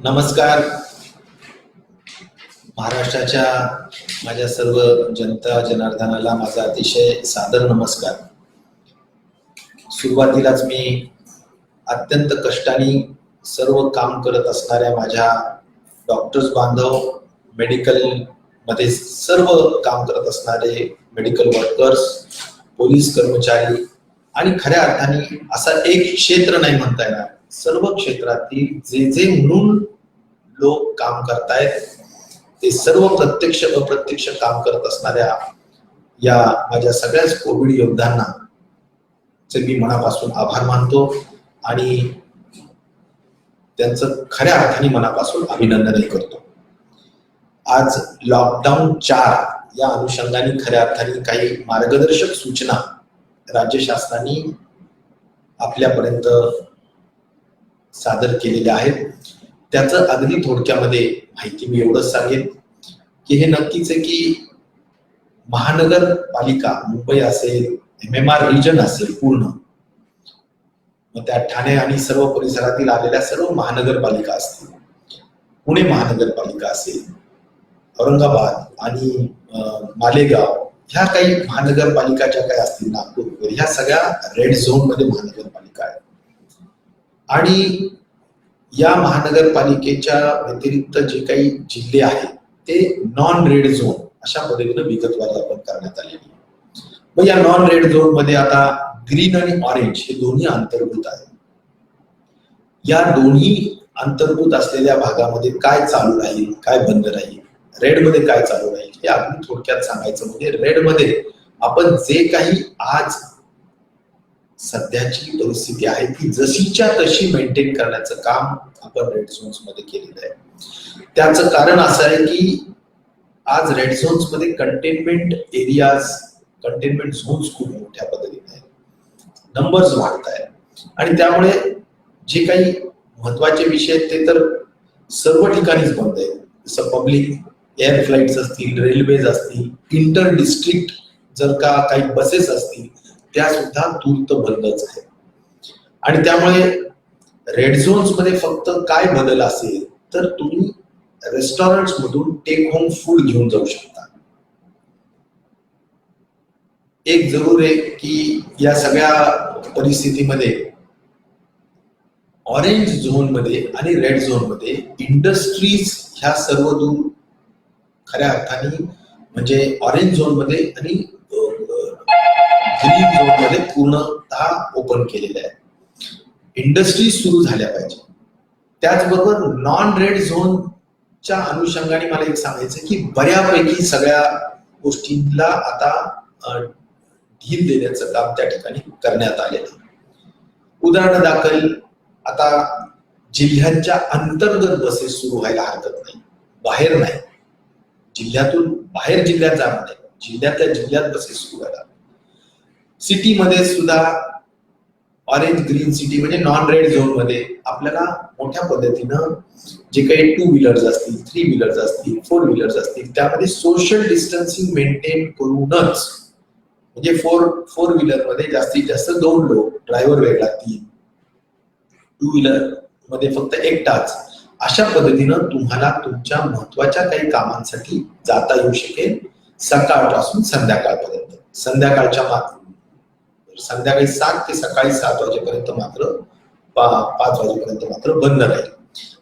नमस्कार. महाराष्ट्राच्या माझ्या सर्व जनता जनार्दनाला माझा अतिशय सादर नमस्कार. सुरुवातीलाच मी अत्यंत कष्टाने सर्व काम करत असणाऱ्या माझ्या डॉक्टर्स बांधव, मेडिकल मध्ये सर्व काम करत असणारे मेडिकल वर्कर्स, पोलीस कर्मचारी आणि खऱ्या अर्थाने असा एक क्षेत्र नाही म्हणता येणार, सर्व क्षेत्रातील जे जे म्हणून लोक काम करतायत ते सर्व प्रत्यक्ष अप्रत्यक्ष काम करत असणाऱ्या या माझ्या सगळ्याच कोविड योद्धांना मी मनापासून आभार मानतो आणि त्यांचं खऱ्या अर्थाने मनापासून अभिनंदनही करतो. आज लॉकडाऊन 4 या अनुषंगाने खऱ्या अर्थाने काही मार्गदर्शक सूचना राज्य शासनाने आपल्यापर्यंत सादर केलेल्या आहेत. त्याचं अगदी थोडक्यामध्ये माहिती मी एवढंच सांगेन की हे नक्कीच आहे की महानगरपालिका मुंबई असेल, MMR रिजन असेल पूर्ण, मग त्या ठाणे आणि सर्व परिसरातील आलेल्या सर्व महानगरपालिका असतील, पुणे महानगरपालिका असेल, औरंगाबाद आणि मालेगाव ह्या काही महानगरपालिका ज्या काही असतील, नागपूर वगैरे, ह्या सगळ्या रेड झोन मध्ये महानगरपालिका आहेत. आणि या महानगरपालिकेच्या व्यतिरिक्त जे काही जिल्हे आहेत ते नॉन रेड झोन अशा पद्धतीने विगतवारी आपण करण्यात आलेली आहे. मग या नॉन रेड झोन मध्ये आता ग्रीन आणि ऑरेंज हे दोन्ही अंतर्भूत आहेत. या दोन्ही अंतर्भूत असलेल्या भागामध्ये काय चालू राहील, काय बंद राहील, रेड मध्ये काय चालू राहील हे अगदी थोडक्यात सांगायचं म्हणजे रेड मध्ये आपण जे काही आज सध्याची परिस्थिती आहे ती जशीच्या तशी मेंटेन करण्याचं काम आपण रेड झोन्स मध्ये केलेलं आहे. त्याचं कारण असं आहे की आज रेड झोन्स मध्ये कंटेनमेंट एरियाज, कंटेनमेंट झोन्स खूप मोठ्या पद्धतीने आहेत, नंबर्स वाढत आहेत आणि त्यामुळे जे काही महत्वाचे विषय आहेत ते तर सर्व ठिकाणीच बंद आहेत. जसं पब्लिक एअर फ्लाइट्स असतील, रेल्वेज असतील, इंटर डिस्ट्रिक्ट जर का काही बसेस असतील त्या सुद्धा तूर्त बंदच आहेत. आणि त्यामुळे रेड झोन्स मध्ये फक्त काय बदल असेल तर तुम्ही रेस्टॉरंट्स मधून टेक होम फूड घेऊन जाऊ शकता. एक जरूर आहे की या सगळ्या परिस्थितीमध्ये ऑरेंज झोन मध्ये आणि रेड झोन मध्ये इंडस्ट्रीज ह्या सर्व दूर खऱ्या अर्थाने म्हणजे ऑरेंज झोन मध्ये आणि ग्रीन झोन मध्ये पूर्णतः ओपन केलेले आहे. इंडस्ट्रीज सुरू झाल्या पाहिजे. त्याचबरोबर नॉन रेड झोनच्या अनुषंगाने मला एक सांगायचं की बऱ्यापैकी सगळ्या गोष्टींना आता ढील देण्याचं काम त्या ठिकाणी करण्यात आलेलं आहे. उदाहरण दाखल आता जिल्ह्यांच्या अंतर्गत बसेस सुरू व्हायला हरकत नाही, बाहेर नाही, जिल्ह्यातून बाहेर जिल्ह्यात जाणार नाही, जिल्ह्यातल्या जिल्ह्यात बसेस सुरू व्हायला. सिटी मध्ये सुद्धा ऑरेंज ग्रीन सिटी म्हणजे नॉन रेड झोन मध्ये आपल्याला मोठ्या पद्धतीनं जे काही 2 व्हीलर्स असतील, 3 व्हीलर्स असतील, 4 व्हीलर्स असतील त्यामध्ये सोशल डिस्टन्सिंग मेंटेन करूनच, म्हणजे 4 व्हीलर मध्ये जास्तीत जास्त 2 लोक, ड्रायव्हर वेगळा 3, 2 व्हीलर मध्ये फक्त एकटाच, अशा पद्धतीनं तुम्हाला तुमच्या महत्वाच्या काही कामांसाठी जाता येऊ शकेल सकाळपासून संध्याकाळपर्यंत. संध्याकाळी 7 ते सकाळी 7 वाजेपर्यंत मात्र 5 वाजेपर्यंत मात्र बंद राहील.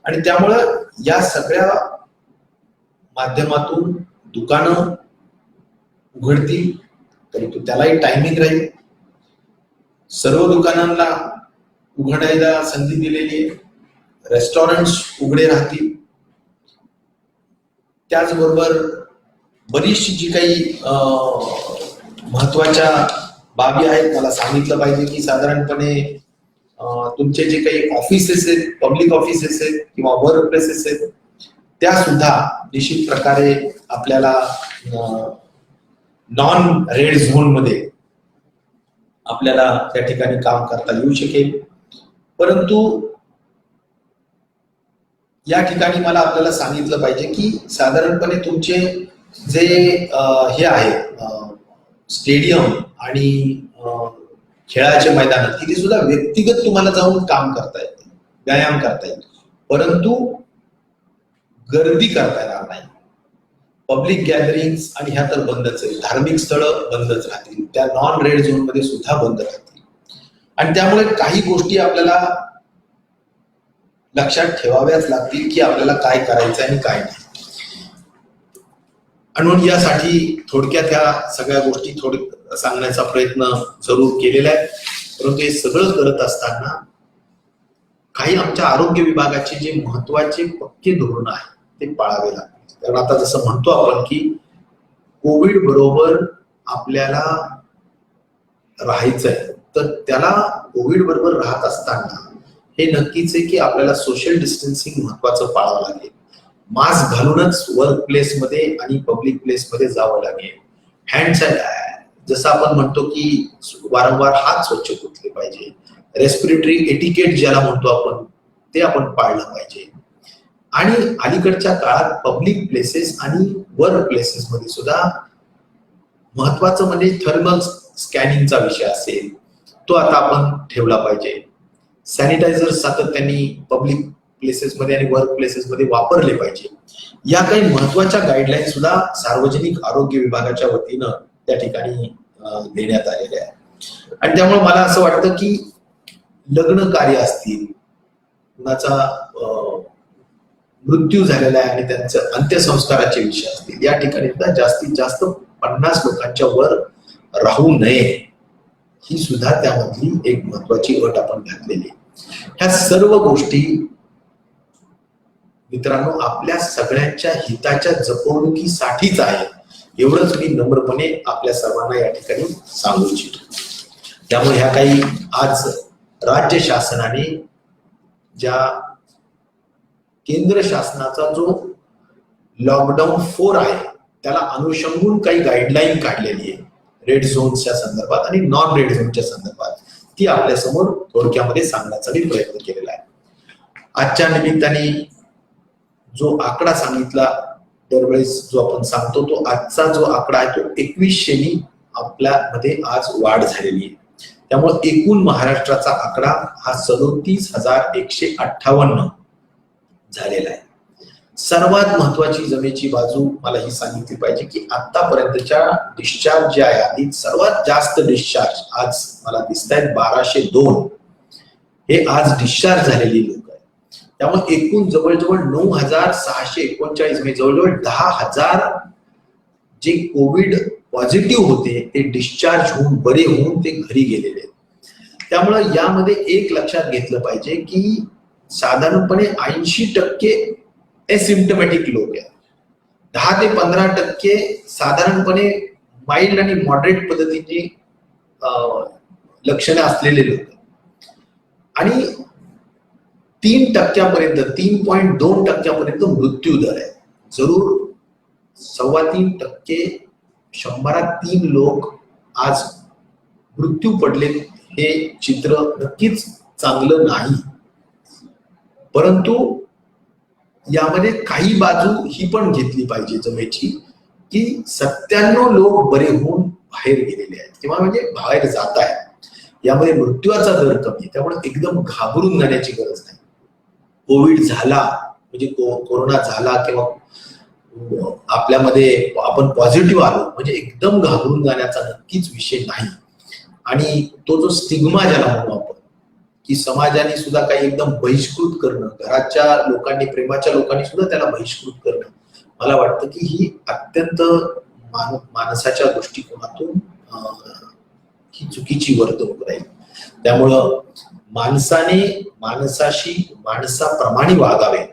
आणि त्यामुळं या सगळ्या माध्यमातून दुकानं उघडतील परंतु त्यालाही टायमिंग राहील. सर्व दुकानांना उघडायला संधी दिलेली आहे. रेस्टॉरंट्स उघडे राहतील. त्याचबरोबर बरीचशी जी काही महत्वाच्या बाबी आहेत मला सांगितलं पाहिजे की साधारणपणे तुमचे जे काही ऑफिसेस आहेत, पब्लिक ऑफिसेस आहेत किंवा वर्क प्लेसेस आहेत त्या सुद्धा निश्चित प्रकारे आपल्याला नॉन रेड झोन मध्ये आपल्याला त्या ठिकाणी काम करता येऊ शकेल. परंतु या ठिकाणी मला आपल्याला सांगितलं पाहिजे की साधारणपणे तुमचे जे हे आहेत स्टेडियम आणि खेळाचे मैदान तिथे सुद्धा व्यक्तिगत तुम्हाला जाऊन काम करता येते, व्यायाम करता येईल. परंतु गर्दी करता येणार नाही. पब्लिक गॅदरिंग्स आणि ह्या तर बंदच आहे, धार्मिक स्थळं बंदच राहतील, त्या नॉन रेड झोन मध्ये सुद्धा बंद राहतील. आणि त्यामुळे काही गोष्टी आपल्याला लक्षात ठेवाव्याच लागतील की आपल्याला काय करायचं आणि काय नाही. म्हणून यासाठी थोडक्यात ह्या सगळ्या गोष्टी सांगण्याचा प्रयत्न जरूर केलेला आहे. परंतु हे सगळं करत असताना काही आमच्या आरोग्य विभागाचे जे महत्वाचे पक्के धोरण आहे ते पाळावे लागतील. कारण आता जसं म्हणतो आपण की कोविड बरोबर आपल्याला राहायचंय, तर त्याला कोविड बरोबर राहत असताना हे नक्कीच आहे की आपल्याला सोशल डिस्टन्सिंग महत्वाचं पाळावं लागेल. मास्क घालूनच वर्क प्लेस मध्ये आणि पब्लिक प्लेस मध्ये जावं लागेल. हँड जसं आपण म्हणतो की वारंवार हात स्वच्छ धुतले पाहिजे. रेस्पिरेटरी एटिकेट ज्याला म्हणतो आपण ते आपण पाळलं पाहिजे. आणि अलीकडच्या काळात पब्लिक प्लेसेस आणि वर्क प्लेसेस मध्ये सुद्धा महत्वाचं म्हणजे थर्मल स्कॅनिंगचा विषय असेल तो आता आपण ठेवला पाहिजे. सॅनिटायझर सातत्याने पब्लिक प्लेसेस मध्ये आणि वर्क प्लेसेस मध्ये वापरले पाहिजे. या काही महत्वाच्या गाईडलाईन सुद्धा सार्वजनिक आरोग्य विभागाच्या वतीनं त्या ठिकाणी देण्यात आलेल्या आहे. आणि त्यामुळे मला असं वाटतं की लग्न कार्य असतील, कुणाचा मृत्यू झालेला आहे आणि त्यांचं अंत्यसंस्काराचे विषय असतील, या ठिकाणी सुद्धा जास्तीत जास्त 50 लोकांच्या वर राहू नये ही सुद्धा त्यामधली एक महत्वाची अट आपण घातलेली आहे. ह्या सर्व गोष्टी मित्रांनो आपल्या सगळ्यांच्या हिताच्या जपवणुकीसाठीच आहे, एवढंच मी नम्रपणे आपल्या सर्वांना या ठिकाणी सांगू इच्छितो. त्यामुळे ह्या काही आज राज्य शासनाने ज्या केंद्र शासनाचा जो लॉकडाऊन 4 आहे त्याला अनुषंगून काही गाईडलाईन काढलेली आहे रेड झोनच्या संदर्भात आणि नॉन रेड झोनच्या संदर्भात, ती आपल्या समोर थोडक्यामध्ये सांगण्याचा मी प्रयत्न केलेला आहे. आजच्या निमित्ताने जो आकडा सांगितला दरवेळेस जो आपण सांगतो, तो आजचा जो आकडा आहे तो 2100 आपल्यामध्ये आज वाढ झालेली आहे. त्यामुळे एकूण महाराष्ट्राचा आकडा हा 37,158 झालेला आहे. सर्वात महत्वाची जमेची बाजू मला ही सांगितली पाहिजे की आतापर्यंतच्या डिस्चार्ज जे आहे सर्वात जास्त डिस्चार्ज आज मला दिसत आहेत 1202 हे आज डिस्चार्ज झालेली लोक आहेत. त्यामुळे एकूण जवळजवळ 9,639 म्हणजे जवळजवळ 10,000 जे कोविड पॉझिटिव्ह होते ते डिस्चार्ज होऊन बरे होऊन ते घरी गेलेले आहेत. त्यामुळे यामध्ये एक लक्षात घेतलं पाहिजे की साधारणपणे 80% एसिम्प्टमॅटिक लोक आहेत, 10 ते 15% साधारणपणे माइल्ड आणि मॉडरेट पद्धतीची लक्षणे असलेले लोक आणि 3% 3.2% मृत्यू दर आहे. जरूर 3.25% 100 लोक आज मृत्यू पडले, हे चित्र नक्कीच चांगलं नाही. परंतु यामध्ये काही बाजू ही पण घेतली पाहिजे जमेची की 97 लोक बरे होऊन बाहेर गेलेले आहेत किंवा म्हणजे बाहेर जात आहेत. यामध्ये मृत्यूचा दर कमी आहे. त्यामुळे एकदम घाबरून जाण्याची गरज नाही. कोविड झाला म्हणजे कोरोना झाला किंवा आपल्यामध्ये आपण पॉझिटिव्ह आलो म्हणजे एकदम घाबरून जाण्याचा नक्कीच विषय नाही. आणि तो जो स्टिग्मा ज्याला म्हणू आपण की समाजाने सुद्धा काही एकदम बहिष्कृत करणं, घराच्या लोकांनी प्रेमाच्या लोकांनी सुद्धा त्याला बहिष्कृत करणं, मला वाटतं की ही अत्यंत माणसाच्या दृष्टिकोनातून ही चुकीची वर्तणूक राहील. त्यामुळं माणसाने माणसाशी माणसाप्रमाणे वागावे,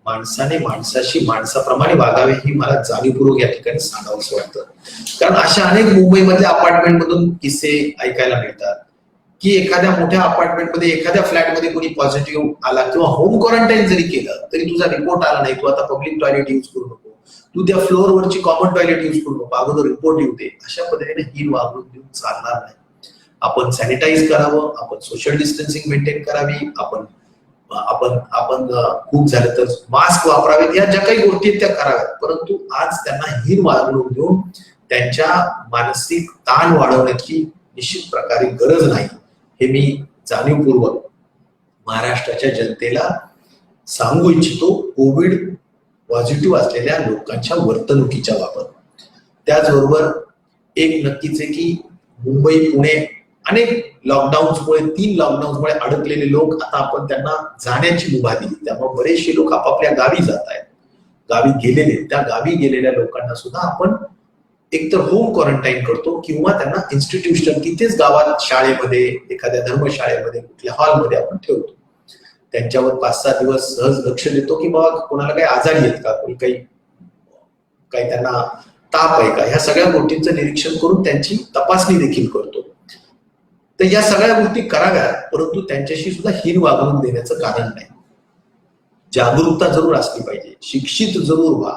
माणसाने माणसाशी माणसाप्रमाणे वागावे ही मला जाणीवपूर्वक या ठिकाणी सांगावंसं वाटतं. कारण अशा अनेक मुंबईमधल्या अपार्टमेंट मधून किस्से ऐकायला मिळतात की एखाद्या मोठ्या अपार्टमेंटमध्ये एखाद्या फ्लॅटमध्ये कोणी पॉझिटिव्ह आला किंवा होम क्वारंटाईन जरी केलं तरी तुझा रिपोर्ट आला नाही, तू आता पब्लिक टॉयलेट यूज करू नको, तू त्या फ्लोअरवरची कॉमन टॉयलेट यूज करू नको, अगोदर रिपोर्ट येऊ दे. अशा पद्धतीने ही वागणूक देऊन चालणार नाही. आपण सॅनिटाईज करावं, आपण सोशल डिस्टन्सिंग मेंटेन करावी, आपण खूप झालं तर मास्क वापरावेत, या ज्या काही गोष्टी आहेत त्या कराव्यात. परंतु आज त्यांना ही वागणूक देऊन त्यांच्या मानसिक ताण वाढवण्याची निश्चित प्रकारे गरज नाही, हे मी जाणीवपूर्वक महाराष्ट्राच्या जनतेला सांगू इच्छितो. कोविड पॉझिटिव्ह असलेल्या लोकांच्या वर्तणुकीच्या बाबत. त्याचबरोबर एक नक्कीच आहे की मुंबई पुणे अनेक लॉकडाऊन्समुळे 3 लॉकडाऊन्समुळे अडकलेले लोक आता आपण त्यांना जाण्याची मुभा दिली, त्यामुळे बरेचसे लोक आपापल्या गावी जात आहेत. गावी गेलेले, त्या गावी गेलेल्या लोकांना सुद्धा आपण एकतर होम क्वारंटाईन करतो किंवा त्यांना इन्स्टिट्यूशन तिथेच गावात शाळेमध्ये एखाद्या धर्मशाळेमध्ये कुठल्या हॉलमध्ये आपण ठेवतो. त्यांच्यावर 5-6 दिवस सहज लक्ष देतो की बाबा कोणाला काही आजारी आहेत का, कोणी काही त्यांना ताप आहे का, ह्या सगळ्या गोष्टींचं निरीक्षण करून त्यांची तपासणी देखील करतो. तर या सगळ्या गोष्टी कराव्यात, परंतु त्यांच्याशी सुद्धा हीन वागणूक देण्याचं कारण नाही. जागरूकता जरूर असली पाहिजे, शिक्षित जरूर व्हा,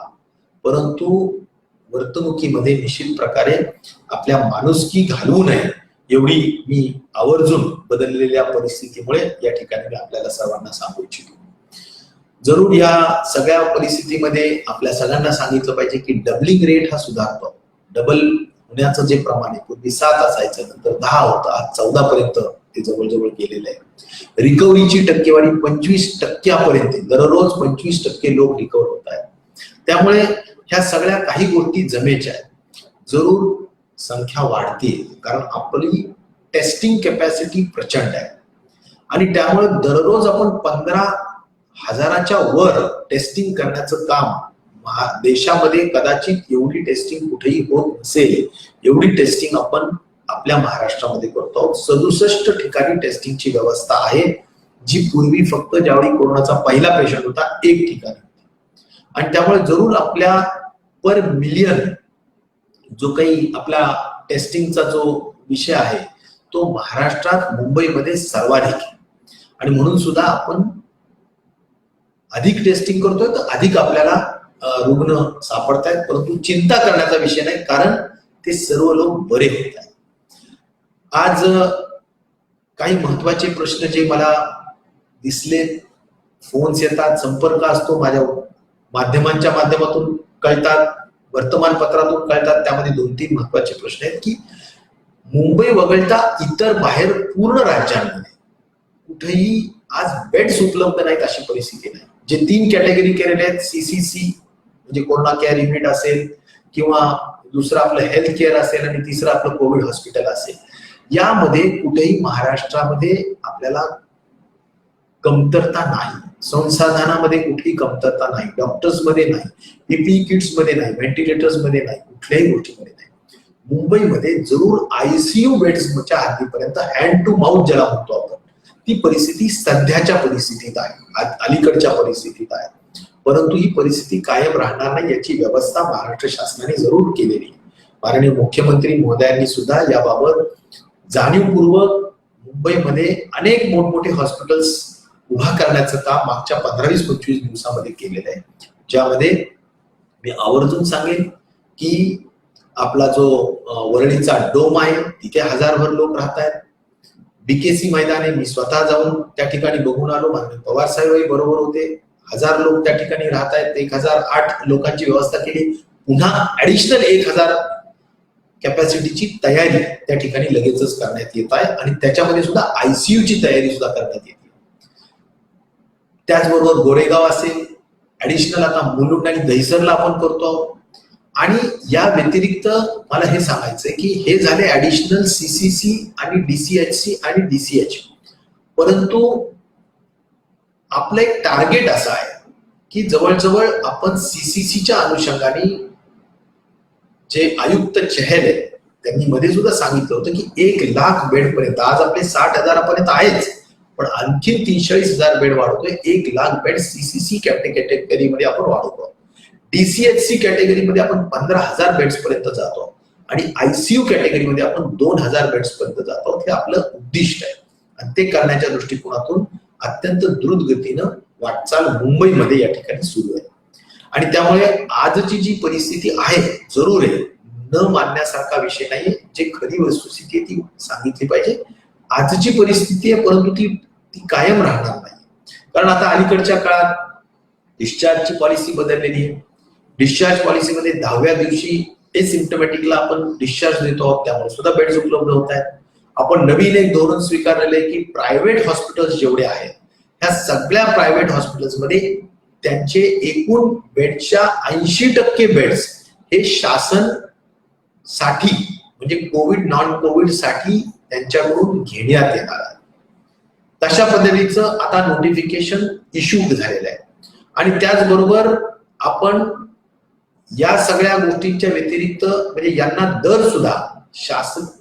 परंतु वर्तणुकीमध्ये निश्चित प्रकारे आपल्या माणुसकी घालवू नये एवढी मी आवर्जून बदललेल्या परिस्थितीमुळे या ठिकाणी मी आपल्याला सर्वांना सांगू इच्छितो. जरूर या सगळ्या परिस्थितीमध्ये आपल्या सगळ्यांना सांगितलं पाहिजे की डबलिंग रेट हा सुधारतो. डबल होण्याचं जे प्रमाण आहे पूर्वी 7 असायचं, नंतर 10 होतं, आज 14 पर्यंत ते जवळजवळ गेलेलं आहे. रिकव्हरीची टक्केवारी 25% दररोज 25% लोक रिकव्हर होत आहेत. त्यामुळे ह्या सगळ्या काही गोष्टी जमेच्या आहेत. जरूर संख्या वाढते कारण आपली टेस्टिंग कॅपॅसिटी प्रचंड आहे आणि त्यामुळे दररोज आपण 15,000च्या वर टेस्टिंग करण्याचं काम देशामध्ये कदाचित एवढी टेस्टिंग कुठेही होत नसेल, एवढी टेस्टिंग आपण आपल्या महाराष्ट्रामध्ये करतो. 67 ठिकाणी टेस्टिंगची व्यवस्था आहे, जी पूर्वी फक्त ज्यावेळी कोरोनाचा पहिला पेशंट होता 1 ठिकाणी. आणि त्यामुळे जरूर आपल्या पर मिलियन जो काही आपला टेस्टिंगचा जो विषय आहे तो महाराष्ट्रात मुंबईमध्ये सर्वाधिक आहे आणि म्हणून सुद्धा आपण अधिक टेस्टिंग करतोय तर अधिक आपल्याला रुग्ण सापडतायत, परंतु चिंता करण्याचा विषय नाही कारण ते सर्व लोक बरे होत आहेत. आज काही महत्वाचे प्रश्न जे मला दिसले, फोन्स येतात, संपर्क असतो, माझ्या माध्यमांच्या माध्यमातून कळतात, वर्तमानपत्रातून कळतात. त्यामध्ये 2-3 महत्वाचे प्रश्न आहेत की मुंबई वगळता इतर बाहेर पूर्ण राज्यांमध्ये कुठेही आज बेड्स उपलब्ध नाहीत अशी परिस्थिती नाही. जे 3 कॅटेगरी केलेले आहेत, CCC म्हणजे कोरोना केअर युनिट असेल किंवा दुसरं आपलं हेल्थ केअर असेल आणि तिसरं आपलं कोविड हॉस्पिटल असेल, यामध्ये कुठेही महाराष्ट्रामध्ये आपल्याला कमतरता नाही. संसाधनामध्ये कुठलीही कमतरता नाही, डॉक्टर्स मध्ये नाही, PPE किट्स मध्ये नाही, व्हेंटिलेटर्स मध्ये नाही, कुठल्याही गोष्टीमध्ये नाही. मुंबईमध्ये जरूर ICU बेड्सच्या हद्दीपर्यंत हँड टू माउथ ज्याला म्हणतो आपण, ती परिस्थिती सध्याच्या परिस्थितीत आहे, अलीकडच्या परिस्थितीत आहे. परंतु ही परिस्थिती कायम राहणार नाही याची व्यवस्था महाराष्ट्र शासनाने जरूर केलेली. माननीय मुख्यमंत्री महोदयांनी सुद्धा याबाबत जाणीवपूर्वक मुंबईमध्ये अनेक मोठमोठे हॉस्पिटल्स उभा करण्याचं काम मागच्या 15-20 दिवसामध्ये केलेलं आहे, ज्यामध्ये मी आवर्जून सांगेन की आपला जो वरळीचा डोम आहे तिथे 1000भर लोक राहत आहेत. BKC मैदाने मी स्वतः जाऊन त्या ठिकाणी बघून आलो, माननीय पवार साहेबही बरोबर होते. 1000 लोक त्या ठिकाणी राहत आहेत. 1008 लोकांची व्यवस्था केली. पुन्हा ऍडिशनल 1000 कॅपॅसिटीची तयारी त्या ठिकाणी लगेचच करण्यात येत आहे आणि त्याच्यामध्ये सुद्धा ICU ची तयारी सुद्धा करण्यात येते. त्याचबरोबर गोरेगाव असेल, ऍडिशनल आता मुलुंड आणि दहिसरला आपण करतो. आणि या व्यतिरिक्त मला हे सांगायचंय की हे झाले ऍडिशनल CCC आणि DCHC आणि DCH. परंतु आपलं एक टार्गेट असं आहे की जवळजवळ आपण CCCच्या अनुषंगाने जे आयुक्त चहल आहेत त्यांनी मध्ये सुद्धा सांगितलं होतं की 1,00,000 बेड पर्यंत, आज आपले 60,000 पर्यंत आहेच, पण आणखी 43,000 बेड वाढवतोय. 1,00,000 बेड CCC कॅटेगरीमध्ये आपण वाढवतो. DCHC कॅटेगरीमध्ये आपण 15,000 बेड्स पर्यंत जातो आणि ICU कॅटेगरीमध्ये आपण 2,000 बेड्स पर्यंत जातो. हे आपलं उद्दिष्ट आहे आणि ते करण्याच्या दृष्टिकोनातून अत्यंत द्रुत गतीनं वाटचाल मुंबईमध्ये या ठिकाणी सुरू आहे. आणि त्यामुळे आजची जी परिस्थिती आहे जरूर आहे, न मानण्यासारखा विषय नाही. जे खरी वस्तुस्थिती ती सांगितली पाहिजे. आजची परिस्थिती आहे परंतु ती कायम राहणार नाही. कारण आता अलीकडच्या काळात डिस्चार्जची पॉलिसी बदललेली आहे. डिस्चार्ज पॉलिसीमध्ये 10व्या दिवशी एसिम्प्टोमॅटिकला आपण डिस्चार्ज देतो आहोत, त्यामुळे सुद्धा बेड्स उपलब्ध होत आहेत. आपण नवीन एक धोरण स्वीकारलेलं आहे की प्रायव्हेट हॉस्पिटल्स जेवढे आहेत ह्या सगळ्या प्रायव्हेट हॉस्पिटल्समध्ये त्यांचे एकूण बेडच्या 80% बेड्स हे शासन साठी म्हणजे कोविड नॉन कोविड साठी त्यांच्याकडून घेण्यात येणार आहे. तशा पद्धतीचं आता नोटिफिकेशन इश्यूड झालेलं आहे. आणि त्याचबरोबर आपण या सगळ्या गोष्टींच्या व्यतिरिक्त म्हणजे यांना दर सुद्धा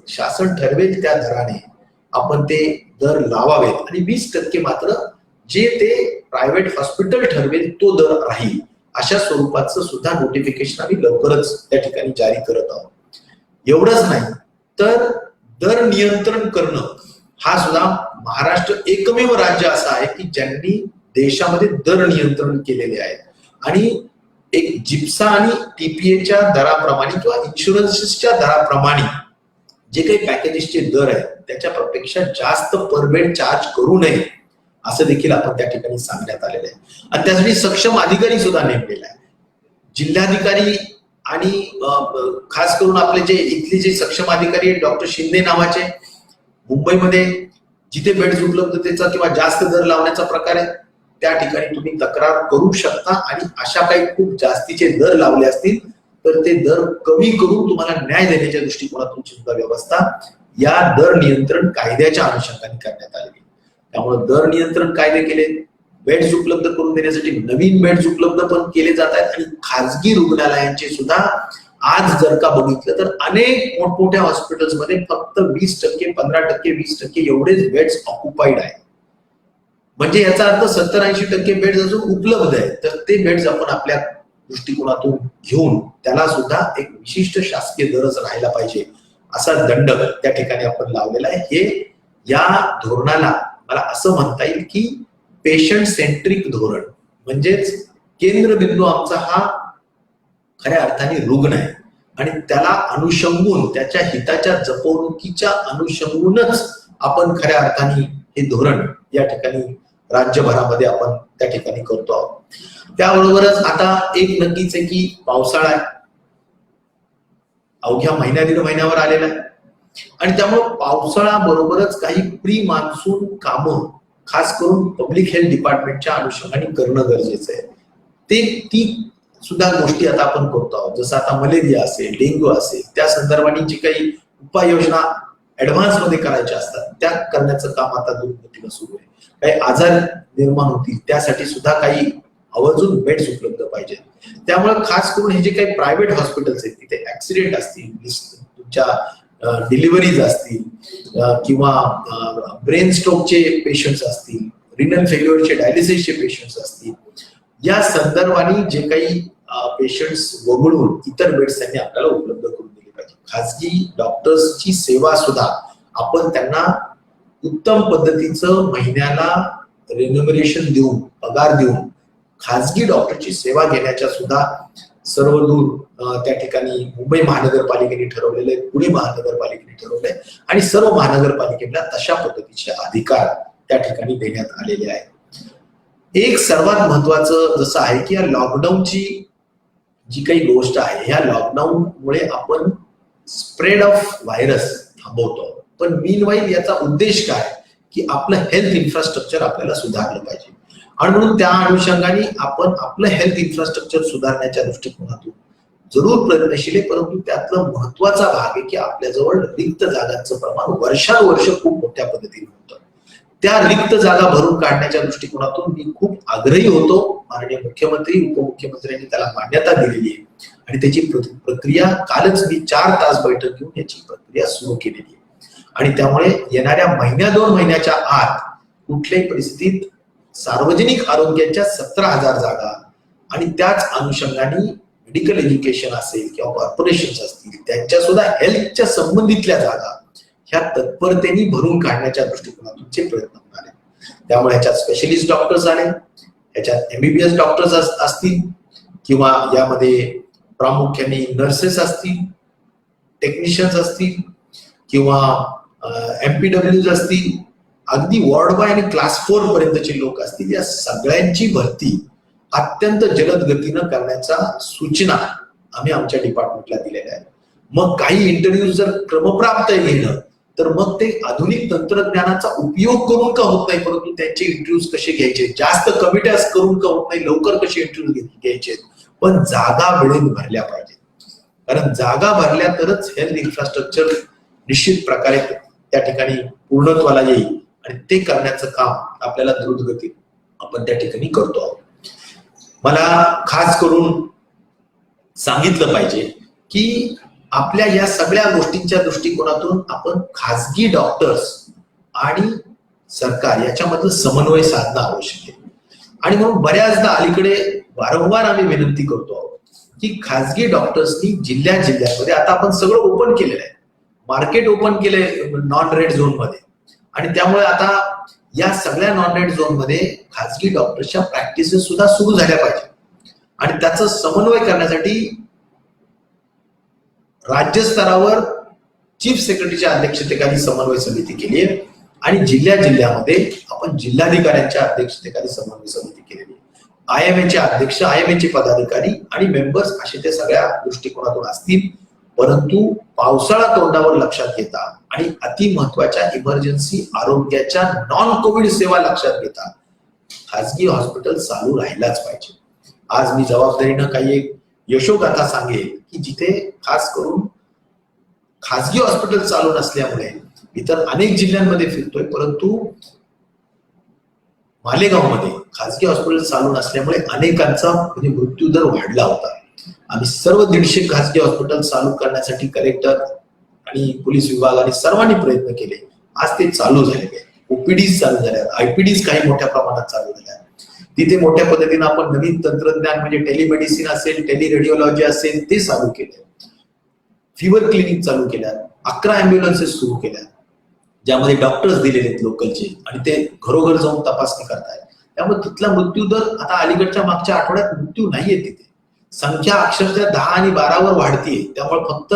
शासन ठरवेल त्या दराने आपण ते दर लावावेत आणि 20% मात्र जे ते प्रायव्हेट हॉस्पिटल ठरवेल तो दर राहील अशा स्वरूपाचं सुद्धा नोटिफिकेशन आम्ही लवकरच त्या ठिकाणी जारी करत आहोत. एवढंच नाही तर दर नियंत्रण करणं हा सुद्धा महाराष्ट्र एकमेव राज्य असं आहे की ज्यांनी देशामध्ये दर नियंत्रण केलेले आहे. आणि एक जिप्सा आणि टीपीएच्या दराप्रमाणे किंवा इन्शुरन्सच्या दराप्रमाणे जे काही पॅकेजेसचे दर आहेत त्याच्यापेक्षा जास्त पर बेड चार्ज करू नये असं देखील आपण त्या ठिकाणी सांगण्यात आलेलं आहे. आणि त्यासाठी सक्षम अधिकारी सुद्धा नेमलेला आहे. जिल्हाधिकारी आणि खास करून आपले जे इथले जे सक्षम अधिकारी आहेत डॉक्टर शिंदे नावाचे, मुंबईमध्ये जिथे बेड्स उपलब्धतेचा किंवा जास्त दर लावण्याचा प्रकार आहे त्या ठिकाणी तुम्ही तक्रार करू शकता आणि अशा काही खूप जास्तीचे दर लावले असतील तर ते दर कमी करून तुम्हाला न्याय देण्याच्या दृष्टिकोनातून सुद्धा व्यवस्था या दर नियंत्रण कायद्याच्या अनुषंगाने करण्यात आलेली. त्यामुळे दर नियंत्रण कायदे केले, बेड्स उपलब्ध करून देण्यासाठी नवीन बेड्स उपलब्ध पण केले जात आहेत. आणि खाजगी रुग्णालयांचे सुद्धा आज जर का बघितलं तर अनेक मोठमोठ्या हॉस्पिटल्समध्ये फक्त 20%, 15%, 20% एवढेच बेड्स ऑक्युपाईड आहेत. म्हणजे याचा अर्थ 70-80% बेड्स अजून उपलब्ध आहेत. तर ते बेड्स आपण आपल्या दृष्टिकोनातून घेऊन त्याला सुद्धा एक विशिष्ट शासकीय दरच राहायला पाहिजे असा दंड त्या ठिकाणी आपण लावलेला आहे. हे या धोरणाला मला असं म्हणता येईल की पेशंट सेंट्रिक धोरण म्हणजेच केंद्रबिंदू आमचा हा खऱ्या अर्थाने रुग्ण आहे आणि त्याला अनुषंगून त्याच्या हिताच्या जपवणुकीच्या अनुषंगूनच आपण खऱ्या अर्थाने हे धोरण या ठिकाणी राज्यभरामध्ये आपण त्या ठिकाणी करतो आहोत. त्याबरोबरच आता एक नक्कीच आहे की पावसाळा आहे, अवघ्या दीड महिन्यावर आलेला आहे आणि त्यामुळे पावसाळा बरोबरच काही प्री मान्सून कामं खास करून पब्लिक हेल्थ डिपार्टमेंटच्या अनुषंगाने करणं गरजेचं आहे. ती सुद्धा गोष्टी आता आपण करतो आहोत. जसं आता मलेरिया असेल, डेंग्यू असेल त्या संदर्भाने जी काही उपाययोजना ऍडव्हान्स मध्ये करायच्या असतात त्या करण्याचं काम आता द्रुतगतीनं सुरू आहे. काही आजार निर्माण होतील त्यासाठी सुद्धा काही आवर्जून बेड्स उपलब्ध पाहिजेत. त्यामुळे खास करून हे जे काही प्रायव्हेट हॉस्पिटल्स आहेत तिथे ऍक्सिडेंट असतील, तुमच्या डिलिव्हरीज असतील किंवा ब्रेन स्ट्रोकचे पेशंट्स असतील, रिनल फेल्युअरचे डायलिसिसचे पेशंट्स असतील, या संदर्भाने जे काही पेशंट्स वगळून इतर बेड्स त्यांनी आपल्याला उपलब्ध करून दिले पाहिजे. खासगी डॉक्टर्सची सेवा सुद्धा आपण त्यांना उत्तम पद्धतीचं महिन्याला रेन्युमरेशन देऊन पगार देऊन खासगी डॉक्टरची सेवा घेण्याच्या सुद्धा सर्व दूर त्या ठिकाणी मुंबई महानगरपालिकेने ठरवलेलं आहे, पुणे महानगरपालिकेने ठरवलंय आणि सर्व महानगरपालिकेला तशा पद्धतीचे अधिकार त्या ठिकाणी देण्यात आलेले आहेत. एक सर्वात महत्वाचं जसं आहे की या लॉकडाऊनची जी काही गोष्ट आहे ह्या लॉकडाऊनमुळे आपण स्प्रेड ऑफ व्हायरस थांबवतो. पण मीनवाईल याचा उद्देश काय की आपलं हेल्थ इन्फ्रास्ट्रक्चर आपल्याला सुधारलं पाहिजे आणि म्हणून त्या अनुषंगाने आपण आपलं हेल्थ इन्फ्रास्ट्रक्चर सुधारण्याच्या दृष्टिकोनातून जरूर प्रयत्नशील आहे. परंतु त्यातला महत्वाचा भाग आहे की आपल्याजवळ रिक्त जागांचं प्रमाण वर्षानुवर्ष खूप मोठ्या पद्धतीने होतं. त्या रिक्त जागा भरून काढण्याच्या दृष्टिकोनातून मी खूप आग्रही होतो. माननीय मुख्यमंत्री उपमुख्यमंत्र्यांनी त्याला मान्यता दिलेली आहे आणि त्याची प्रक्रिया कालच मी 4 तास बैठक घेऊन याची प्रक्रिया सुरू केलेली आहे. आणि त्यामुळे येणाऱ्या 1-2 महिन्याच्या आत कुठल्याही परिस्थितीत सार्वजनिक आरोग्याच्या 17,000 जागा आणि त्याच अनुषंगाने मेडिकल एज्युकेशन असेल किंवा कॉर्पोरेशन असतील त्यांच्या सुद्धा हेल्थच्या संबंधितल्या जागा ह्या तत्परतेने भरून काढण्याच्या दृष्टिकोनातूनचे प्रयत्न होणार आहेत. त्यामुळे ह्याच्यात स्पेशलिस्ट डॉक्टर्स आले, ह्याच्यात एमबीबीएस डॉक्टर्स असतील किंवा यामध्ये प्रामुख्याने नर्सेस असतील, टेक्निशियन्स असतील किंवा एमपीडब्ल्यूज असतील, अगदी वॉर्ड बॉय आणि क्लास 4 पर्यंतचे लोक असतील, या सगळ्यांची भरती अत्यंत जलद गतीनं करण्याच्या सूचना आम्ही आमच्या डिपार्टमेंटला दिलेल्या आहेत. मग काही इंटरव्ह्यू जर क्रमप्राप्त घेणं तर मग ते आधुनिक तंत्रज्ञानाचा उपयोग करून का होत नाही, परंतु त्यांचे इंटरव्ह्यूज कसे घ्यायचे, जास्त कमिट्याज करून का होत नाही, लवकर कसे इंटरव्ह्यू घ्यायचे, पण जागा वेळेत भरल्या पाहिजे. कारण जागा भरल्या तरच हेल्थ इन्फ्रास्ट्रक्चर निश्चित प्रकारे त्या ठिकाणी पूर्णत्वाला येईल आणि ते करण्याचं काम आपल्याला द्रुतगती आपण त्या ठिकाणी करतो आहोत. मला खास करून सांगितलं पाहिजे की आपल्या या सगळ्या गोष्टींच्या दृष्टिकोनातून आपण खासगी डॉक्टर्स आणि सरकार याच्यामधलं समन्वय साधणं आवश्यक आहे. आणि म्हणून बऱ्याचदा अलीकडे वारंवार आम्ही विनंती करतो आहोत की खासगी डॉक्टर्सनी जिल्ह्यामध्ये, आता आपण सगळं ओपन केलेलं आहे, मार्केट ओपन केलंय नॉन रेड झोन मध्ये, आणि त्यामुळे आता या सगळ्या नॉन रेड झोन मध्ये खासगी डॉक्टर्सच्या प्रॅक्टिसेस सुद्धा सुरू झाल्या पाहिजे. आणि त्याचा समन्वय करण्यासाठी राज्य स्तरावर चीफ सेक्रेटरीच्या अध्यक्षतेखाली समन्वय समिती केली आहे आणि जिल्ह्यामध्ये आपण जिल्हाधिकाऱ्यांच्या अध्यक्षतेखाली समन्वय समिती केलेली आहे. IMA अध्यक्ष, IMA पदाधिकारी आणि मेंबर्स असे ते सगळ्या दृष्टिकोनातून असतील. परंतु पावसाळा तोंडावर लक्षात घेता आणि अति महत्वाच्या इमर्जन्सी आरोग्याच्या नॉन कोविड सेवा लक्षात घेता खासगी हॉस्पिटल चालू राहिलाच पाहिजे. आज मी जबाबदारीनं काही एक यशोगाथा सांगेल की जिथे खास करून खासगी हॉस्पिटल चालू नसल्यामुळे इतर अनेक जिल्ह्यांमध्ये फिरतोय, परंतु मालेगावमध्ये खासगी हॉस्पिटल चालू नसल्यामुळे अनेकांचा म्हणजे मृत्यूदर वाढला होता. आम्ही सर्व 150 खासगी हॉस्पिटल चालू करण्यासाठी कलेक्टर आणि पोलीस विभागाने सर्वांनी प्रयत्न केले. आज ते चालू झालेले, ओपीडीज चालू झाल्या, आयपीडीज काही मोठ्या प्रमाणात चालू झाल्या. तिथे मोठ्या पद्धतीने आपण नवीन तंत्रज्ञान म्हणजे टेलिमेडिसिन असेल, टेलिरेडिओलॉजी असेल ते चालू केले. फिवर क्लिनिक चालू केल्या, 11 अँब्युलन्सेस सुरू केल्या ज्यामध्ये डॉक्टर्स दिलेले आहेत लोकलचे आणि ते घरोघर जाऊन तपासणी करतायत. त्यामुळे तिथला मृत्यूदर आता अलीकडच्या मागच्या आठवड्यात मृत्यू नाहीये, तिथे संख्या अक्षरशः 10 आणि 12 वर वाढतीये. त्यामुळे फक्त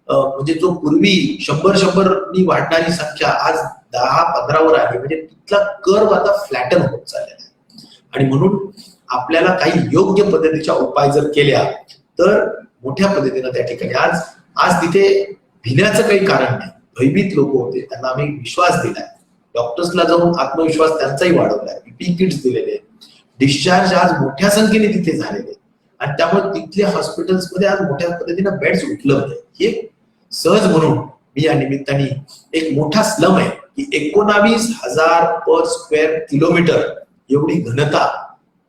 म्हणजे जो पूर्वी 100 वाढणारी संख्या आज 10-15 वर आली, म्हणजे तिथला कर्व आता फ्लॅटन होत चाललेला आहे. आणि म्हणून आपल्याला काही योग्य पद्धतीच्या उपाय जर केल्या तर मोठ्या पद्धतीनं त्या ठिकाणी आज तिथे भिण्याचं काही कारण नाही. भयभीत लोक होते, त्यांना आम्ही विश्वास दिलाय, डॉक्टर्सला जाऊन आत्मविश्वास त्यांचाही वाढवलाय, PPE किट्स दिलेले, डिस्चार्ज आज मोठ्या संख्येने तिथे झालेले आणि त्यामुळे तिथल्या हॉस्पिटल्समध्ये आज मोठ्या पद्धतीनं बेड्स उपलब्ध आहे. हे सहज म्हणून मी या निमित्ताने एक मोठा स्लम आहे की 19,000 पर स्क्वेअर किलोमीटर एवढी घनता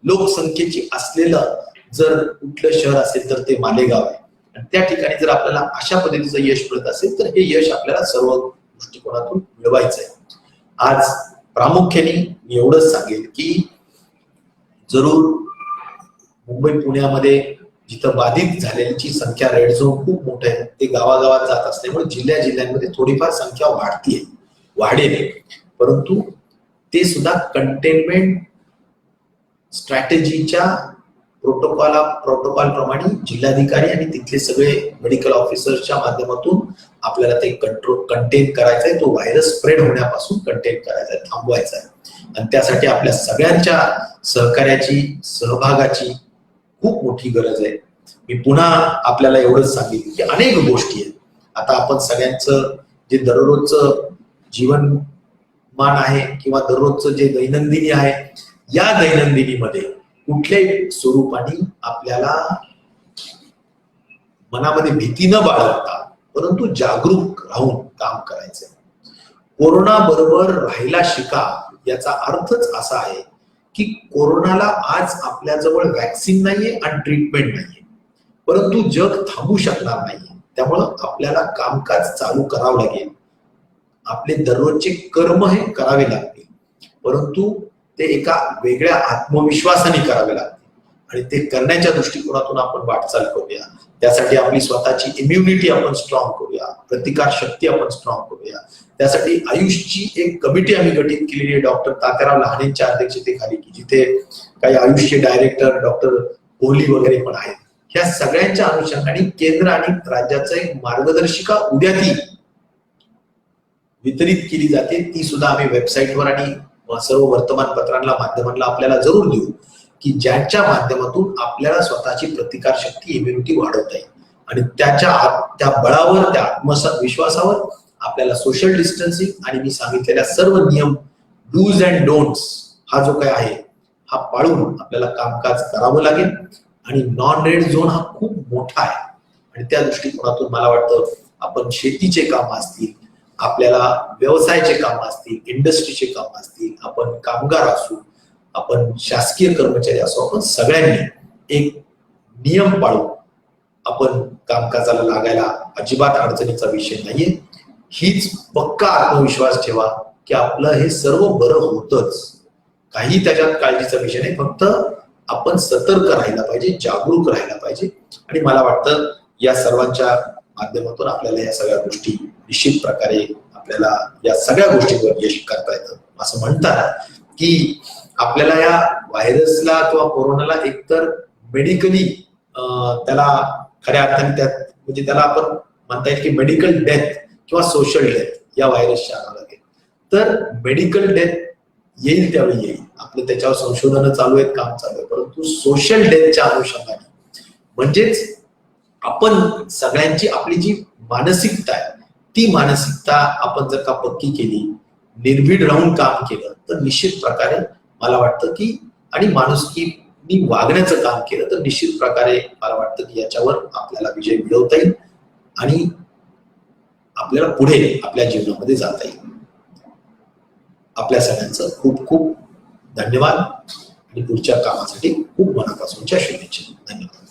लोकसंख्येची असलेलं जर कुठलं शहर असेल तर ते मालेगाव आहे. आणि त्या ठिकाणी जर आपल्याला अशा पद्धतीचं यश मिळत असेल तर हे यश आपल्याला सर्व दृष्टिकोनातून मिळवायचं आहे. आज प्रामुख्याने मी एवढंच सांगेल की जरूर मुंबई पुण्यामध्ये जिथं बाधित झालेल्यांची संख्या रेड झोन खूप मोठं आहे, ते गावागावात जात असल्यामुळे जिल्ह्यामध्ये थोडीफार संख्या वाढेल, परंतु ते सुद्धा कंटेनमेंट स्ट्रॅटेजीच्या प्रोटोकॉल प्रमाणे जिल्हाधिकारी आणि तिथले सगळे मेडिकल ऑफिसर्सच्या माध्यमातून आपल्याला ते कंटेन करायचंय, तो व्हायरस स्प्रेड होण्यापासून कंटेन करायचा आहे, थांबवायचा आहे. आणि त्यासाठी आपल्या सगळ्यांच्या सहकार्याची, सहभागाची खूप मोठी गरज आहे. मी पुन्हा आपल्याला एवढंच सांगितलं की अनेक गोष्टी आहेत. आता आपण सगळ्यांचं जे दररोजचं जीवनमान आहे किंवा दररोजचं जे दैनंदिनी आहे, या दैनंदिनीमध्ये कुठल्याही स्वरूपाने आपल्याला मनामध्ये भीती न बाळगता परंतु जागरूक राहून काम करायचंय. कोरोना बरोबर राहायला शिका याचा अर्थच असा आहे की कोरोनाला आज आपल्याजवळ वॅक्सिन नाहीये आणि ट्रीटमेंट नाहीये, परंतु जग थांबू शकणार नाहीये. त्यामुळं आपल्याला कामकाज चालू करावं लागेल, आपले दररोजचे कर्म हे करावे लागतील, परंतु ते एका वेगळ्या आत्मविश्वासाने करावे लागतील. आणि ते करण्याच्या दृष्टिकोनातून आपण वाटचाल करूया. त्यासाठी आपली स्वतःची इम्युनिटी आपण स्ट्रॉंग करूया, प्रतिकार शक्ती आपण स्ट्रॉंग करूया. त्यासाठी आयुषची एक कमिटी आम्ही गठीत केलेली आहे डॉक्टर तात्याराव लहानेंच्या अध्यक्षतेखाली, की जिथे काही आयुषचे डायरेक्टर डॉक्टर कोहली वगैरे पण आहेत. ह्या सगळ्यांच्या अनुषंगाने केंद्र आणि राज्याचं एक मार्गदर्शिका उद्या ती वितरित केली जाते. ती सुद्धा आम्ही वेबसाईटवर आणि सर्व वर्तमानपत्रांना माध्यमांना आपल्याला जरूर देऊ, की ज्यांच्या माध्यमातून आपल्याला स्वतःची प्रतिकार शक्ती, इम्युनिटी वाढवता येईल आणि त्या बळावर, त्या आत्मविश्वासावर आपल्याला सोशल डिस्टन्सिंग आणि मी सांगितलेल्या सर्व नियम, डूज अँड डोंट्स हा जो काय आहे हा पाळून आपल्याला कामकाज करावं लागेल. आणि नॉन रेड झोन हा खूप मोठा आहे आणि त्या दृष्टिकोनातून मला वाटतं आपण शेतीचे काम असतील, आपल्याला व्यवसायाचे काम असतील, इंडस्ट्रीचे काम असतील, आपण कामगार असू, आपण शासकीय कर्मचारी असू, आपण सगळ्यांनी एक नियम पाळून आपण कामकाजाला लागायला अजिबात अडचणीचा विषय नाहीये. हीच पक्का आत्मविश्वास ठेवा की आपलं हे सर्व बरं होतच, काही त्याच्यात काळजीचा विषय नाही. फक्त आपण सतर्क राहायला पाहिजे, जागरूक राहायला पाहिजे. आणि मला वाटतं या सर्वांच्या माध्यमातून आपल्याला या सगळ्या गोष्टी निश्चित प्रकारे आपल्याला या सगळ्या गोष्टींवर यश करता येतं. असं म्हणतात की आपल्याला या व्हायरसला किंवा कोरोनाला एकतर मेडिकली त्याला खऱ्या अर्थाने त्यात म्हणजे त्याला आपण म्हणता येईल की मेडिकल डेथ किंवा सोशल डेथ या व्हायरसच्या आणावं लागेल. तर मेडिकल डेथ येईल त्यावेळी येईल, आपलं त्याच्यावर संशोधन चालू आहेत, काम चालू आहे. परंतु सोशल डेथच्या अनुषंगाने म्हणजेच आपण सगळ्यांची आपली जी मानसिकता आहे ती मानसिकता आपण जर का पक्की केली, निर्भीड राहून काम केलं तर निश्चित प्रकारे मला वाटतं की आणि माणुसकीनी वागण्याचं काम केलं तर निश्चित प्रकारे मला वाटतं की याच्यावर आपल्याला विजय मिळवता येईल आणि आपल्याला पुढे आपल्या जीवनामध्ये जाता येईल. आपल्या सगळ्यांचं खूप खूप धन्यवाद आणि पुढच्या कामासाठी खूप मनापासूनच्या शुभेच्छा. धन्यवाद.